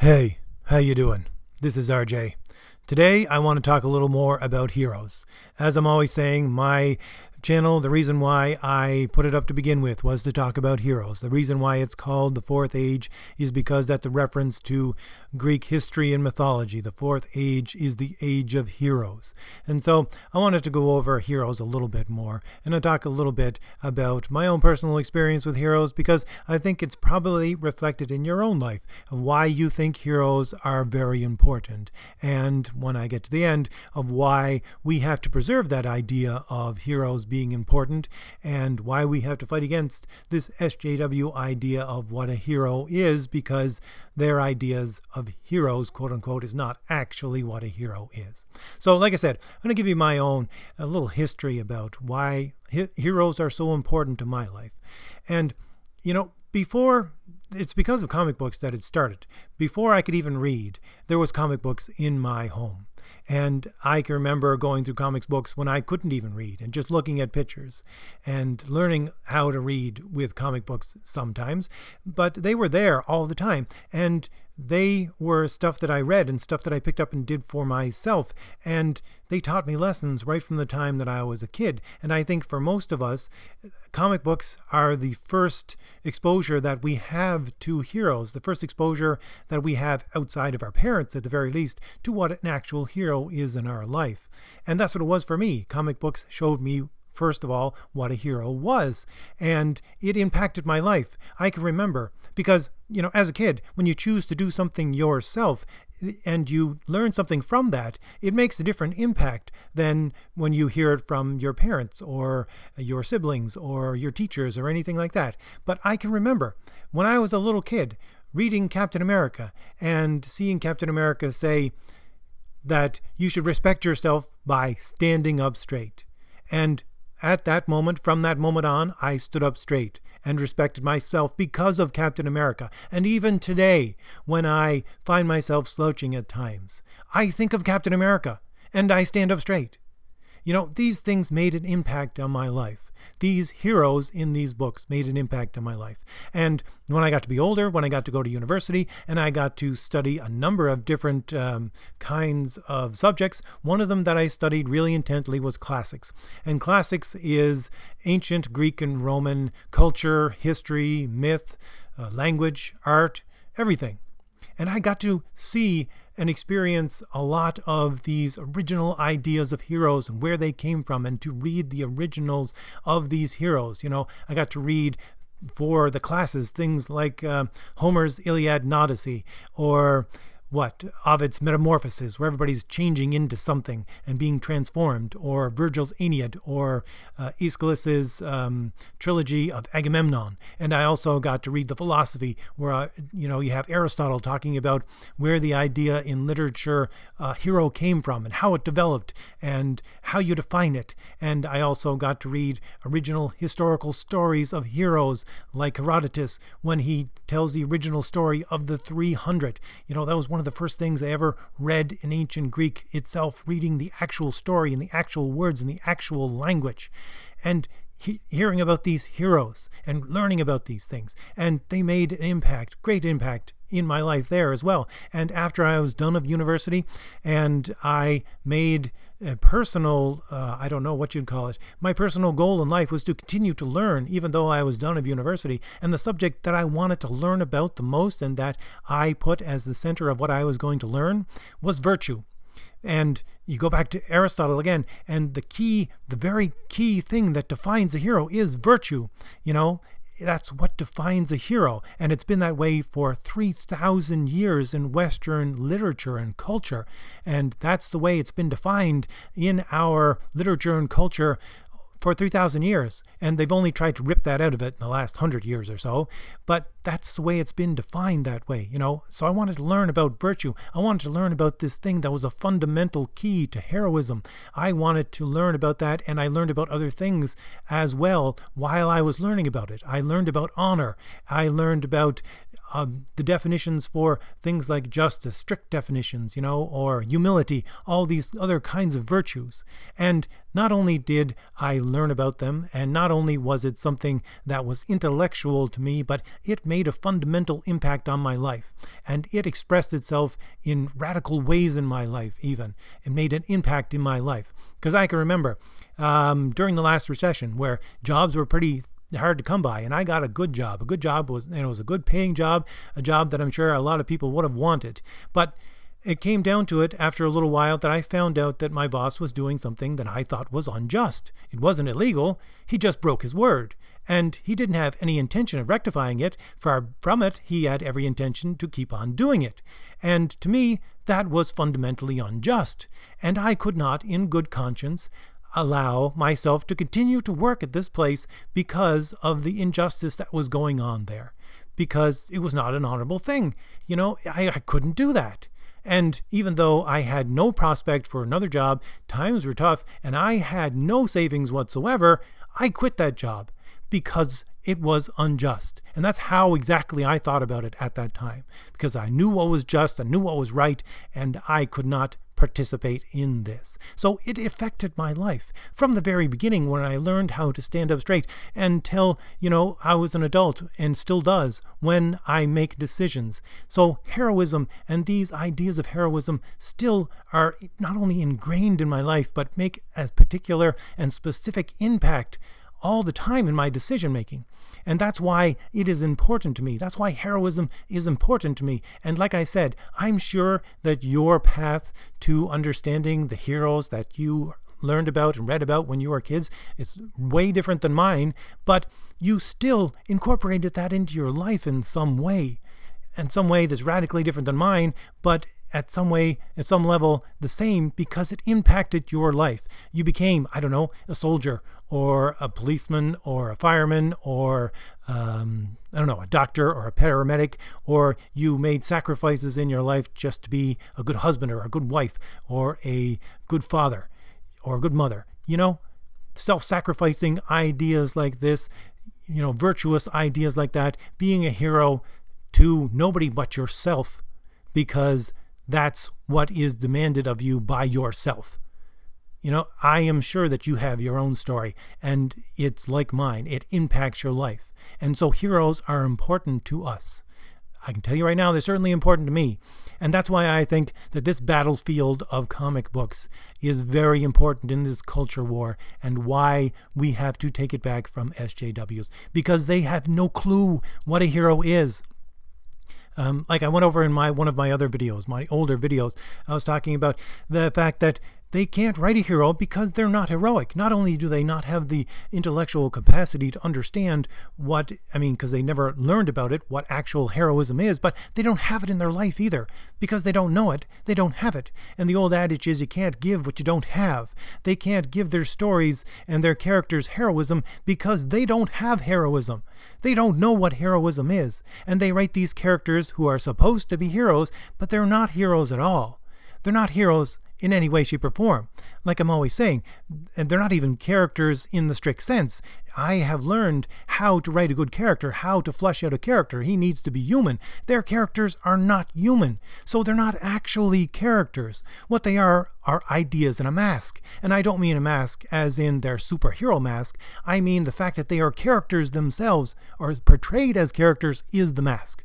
Hey, how you doing? This is RJ. Today I want to talk a little more about heroes. As I'm always saying, my channel, the reason why I put it up to begin with was to talk about heroes. The reason why it's called the Fourth Age is because that's a reference to Greek history and mythology. The Fourth Age is the age of heroes. And so I wanted to go over heroes a little bit more and I'll talk a little bit about my own personal experience with heroes because I think it's probably reflected in your own life of why you think heroes are very important. And when I get to the end of why we have to preserve that idea of heroes being important and why we have to fight against this SJW idea of what a hero is, because their ideas of heroes, quote unquote, is not actually what a hero is. So like I said, I'm going to give you my own a little history about why heroes are so important to my life. And it's because of comic books that it started. Before I could even read, there was comic books in my home. And I can remember going through comics books when I couldn't even read and just looking at pictures and learning how to read with comic books sometimes. But they were there all the time. And they were stuff that I read and stuff that I picked up and did for myself. And they taught me lessons right from the time that I was a kid. And I think for most of us, comic books are the first exposure that we have to heroes, the first exposure that we have outside of our parents, at the very least, to what an actual hero is in our life. And that's what it was for me. Comic books showed me, first of all, what a hero was. And it impacted my life. I can remember because, as a kid, when you choose to do something yourself and you learn something from that, it makes a different impact than when you hear it from your parents or your siblings or your teachers or anything like that. But I can remember when I was a little kid reading Captain America and seeing Captain America say that you should respect yourself by standing up straight. And at that moment, from that moment on, I stood up straight and respected myself because of Captain America. And even today, when I find myself slouching at times, I think of Captain America and I stand up straight. These things made an impact on my life. These heroes in these books made an impact on my life. And when I got to be older, when I got to go to university, and I got to study a number of different kinds of subjects, one of them that I studied really intently was classics. And classics is ancient Greek and Roman culture, history, myth, language, art, everything. And I got to see and experience a lot of these original ideas of heroes and where they came from, and to read the originals of these heroes. I got to read for the classes things like Homer's Iliad and Odyssey, or Ovid's Metamorphoses, where everybody's changing into something and being transformed, or Virgil's Aeneid, or Aeschylus's trilogy of Agamemnon. And I also got to read the philosophy, where you have Aristotle talking about where the idea in literature hero came from and how it developed and how you define it. And I also got to read original historical stories of heroes like Herodotus, when he tells the original story of the 300. That was one of the first things I ever read in ancient Greek itself, reading the actual story and the actual words and the actual language, and hearing about these heroes and learning about these things. And they made an impact, great impact in my life there as well. And after I was done of university and I made a personal, I don't know what you'd call it, my personal goal in life was to continue to learn even though I was done of university. And the subject that I wanted to learn about the most and that I put as the center of what I was going to learn was virtue. And you go back to Aristotle again, and the very key thing that defines a hero is virtue. That's what defines a hero. And it's been that way for 3,000 years in Western literature and culture. And that's the way it's been defined in our literature and culture for 3,000 years. And they've only tried to rip that out of it in the last 100 years or so. But that's the way it's been defined that way, So I wanted to learn about virtue. I wanted to learn about this thing that was a fundamental key to heroism. I wanted to learn about that, and I learned about other things as well while I was learning about it. I learned about honor. I learned about the definitions for things like justice, strict definitions, or humility, all these other kinds of virtues. And not only did I learn about them, and not only was it something that was intellectual to me, but it made a fundamental impact on my life. And it expressed itself in radical ways in my life, even. It made an impact in my life. Because I can remember during the last recession, where jobs were pretty hard to come by, and I got a good job. A good job was, it was a good paying job, a job that I'm sure a lot of people would have wanted. But it came down to it after a little while that I found out that my boss was doing something that I thought was unjust. It wasn't illegal. He just broke his word. And he didn't have any intention of rectifying it. Far from it, he had every intention to keep on doing it. And to me, that was fundamentally unjust. And I could not, in good conscience, allow myself to continue to work at this place because of the injustice that was going on there. Because it was not an honorable thing. You know, I couldn't do that. And even though I had no prospect for another job, times were tough, and I had no savings whatsoever, I quit that job because it was unjust. And that's how exactly I thought about it at that time. Because I knew what was just, I knew what was right, and I could not participate in this. So it affected my life from the very beginning, when I learned how to stand up straight, until, I was an adult, and still does when I make decisions. So heroism and these ideas of heroism still are not only ingrained in my life, but make a particular and specific impact all the time in my decision making. And that's why it is important to me. That's why heroism is important to me. And like I said, I'm sure that your path to understanding the heroes that you learned about and read about when you were kids is way different than mine, but you still incorporated that into your life in some way. And some way that's radically different than mine, but at some level the same, because it impacted your life. You became, a soldier or a policeman or a fireman or a doctor or a paramedic, or you made sacrifices in your life just to be a good husband or a good wife or a good father or a good mother. Self-sacrificing ideas like this, virtuous ideas like that, being a hero to nobody but yourself, because that's what is demanded of you by yourself. I am sure that you have your own story, and it's like mine. It impacts your life. And so heroes are important to us. I can tell you right now, they're certainly important to me. And that's why I think that this battlefield of comic books is very important in this culture war, and why we have to take it back from SJWs, because they have no clue what a hero is. Like I went over in one of my other videos, my older videos, I was talking about the fact that they can't write a hero because they're not heroic. Not only do they not have the intellectual capacity to understand because they never learned about it, what actual heroism is, but they don't have it in their life either. Because they don't know it, they don't have it. And the old adage is, you can't give what you don't have. They can't give their stories and their characters heroism because they don't have heroism. They don't know what heroism is. And they write these characters who are supposed to be heroes, but they're not heroes at all. They're not heroes in any way, shape, or form. Like I'm always saying, and they're not even characters in the strict sense. I have learned how to write a good character, how to flesh out a character. He needs to be human. Their characters are not human, so they're not actually characters. What they are ideas in a mask. And I don't mean a mask as in their superhero mask. I mean the fact that they are characters themselves, or portrayed as characters, is the mask.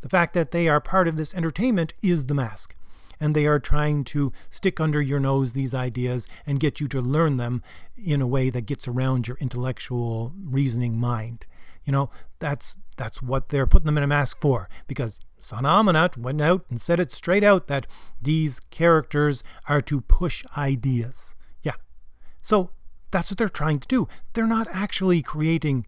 The fact that they are part of this entertainment is the mask. And they are trying to stick under your nose these ideas and get you to learn them in a way that gets around your intellectual reasoning mind. That's what they're putting them in a mask for. Because Son Amanat went out and said it straight out that these characters are to push ideas. Yeah. So that's what they're trying to do. They're not actually creating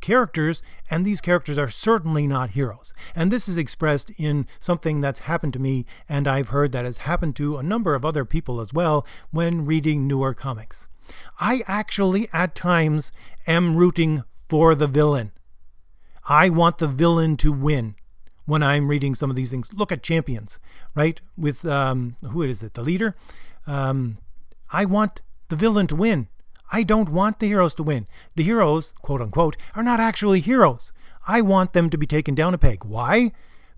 characters, and these characters are certainly not heroes. And this is expressed in something that's happened to me, and I've heard that has happened to a number of other people as well when reading newer comics. I actually at times am rooting for the villain. I want the villain to win when I'm reading some of these things. Look at Champions, right? With who is it? The leader. I want the villain to win. I don't want the heroes to win. The heroes, quote unquote, are not actually heroes. I want them to be taken down a peg. Why?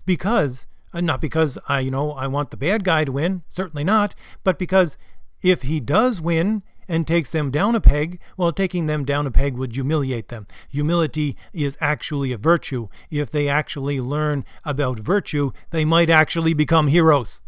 Because, not because I want the bad guy to win, certainly not, but because if he does win, and takes them down a peg, well, taking them down a peg would humiliate them. Humility is actually a virtue. If they actually learn about virtue, they might actually become heroes.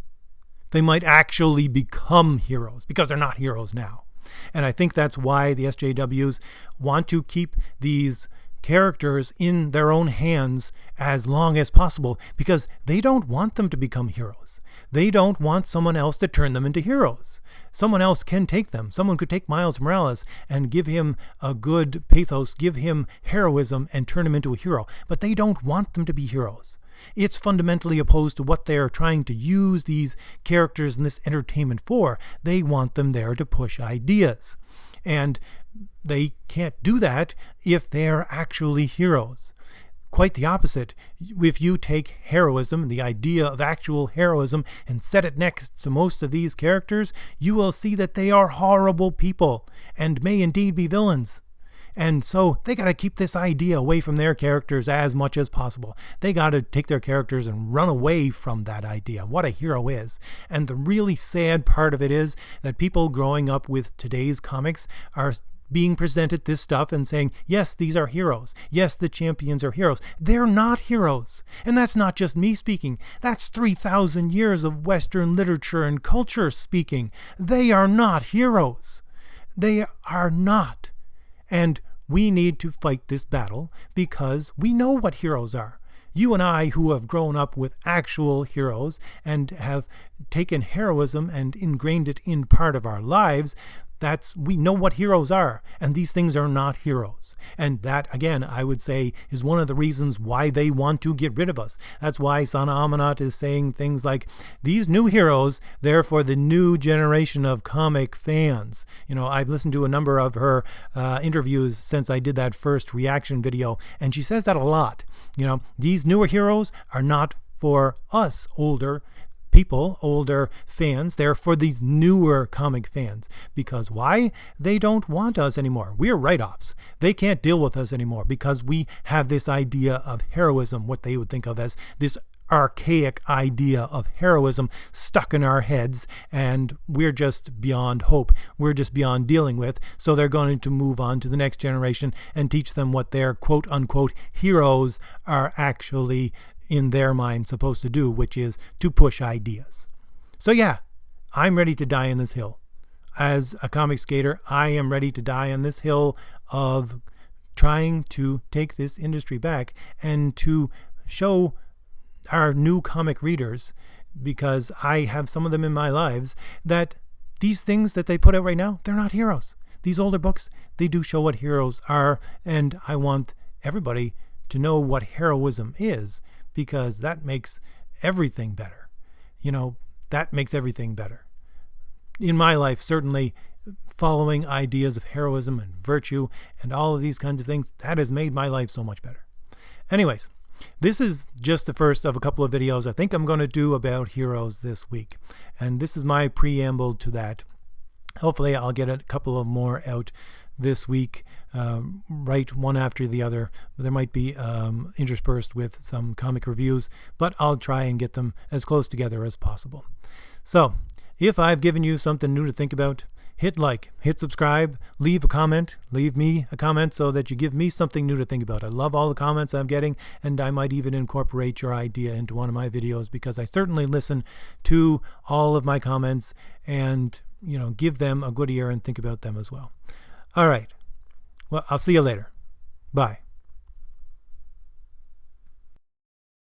They might actually become heroes because they're not heroes now. And I think that's why the SJWs want to keep these characters in their own hands as long as possible, because they don't want them to become heroes. They don't want someone else to turn them into heroes. Someone else can take them. Someone could take Miles Morales and give him a good pathos, give him heroism, and turn him into a hero. But they don't want them to be heroes. It's fundamentally opposed to what they're trying to use these characters in this entertainment for. They want them there to push ideas. And they can't do that if they're actually heroes. Quite the opposite. If you take heroism, the idea of actual heroism, and set it next to most of these characters, you will see that they are horrible people and may indeed be villains. And so they got to keep this idea away from their characters as much as possible. They got to take their characters and run away from that idea, what a hero is. And the really sad part of it is that people growing up with today's comics are being presented this stuff and saying, yes, these are heroes. Yes, the champions are heroes. They're not heroes. And that's not just me speaking. That's 3,000 years of Western literature and culture speaking. They are not heroes. They are not. And we need to fight this battle because we know what heroes are. You and I, who have grown up with actual heroes and have taken heroism and ingrained it in part of our lives, we know what heroes are, and these things are not heroes. And that, again, I would say is one of the reasons why they want to get rid of us. That's why Sana Amanat is saying things like, these new heroes, they're for the new generation of comic fans. You know, I've listened to a number of her interviews since I did that first reaction video, and she says that a lot. You know, these newer heroes are not for us older people, older fans. They're for these newer comic fans. Because why? They don't want us anymore. We're write-offs. They can't deal with us anymore because we have this idea of heroism, what they would think of as this archaic idea of heroism stuck in our heads, and we're just beyond hope. We're just beyond dealing with. So they're going to move on to the next generation and teach them what their quote-unquote heroes are actually in their mind supposed to do, which is to push ideas. So yeah, I'm ready to die on this hill. As a comic skater, I am ready to die on this hill of trying to take this industry back and to show our new comic readers, because I have some of them in my lives, that these things that they put out right now, they're not heroes. These older books, they do show what heroes are, and I want everybody to know what heroism is, because that makes everything better. You know, that makes everything better. In my life, certainly, following ideas of heroism and virtue and all of these kinds of things, that has made my life so much better. Anyways, this is just the first of a couple of videos I think I'm going to do about heroes this week. And this is my preamble to that. Hopefully I'll get a couple of more out this week, right one after the other. There might be interspersed with some comic reviews, but I'll try and get them as close together as possible. So, if I've given you something new to think about, hit like, hit subscribe, leave a comment, leave me a comment so that you give me something new to think about. I love all the comments I'm getting, and I might even incorporate your idea into one of my videos, because I certainly listen to all of my comments and, you know, give them a good ear and think about them as well. All right. Well, I'll see you later. Bye.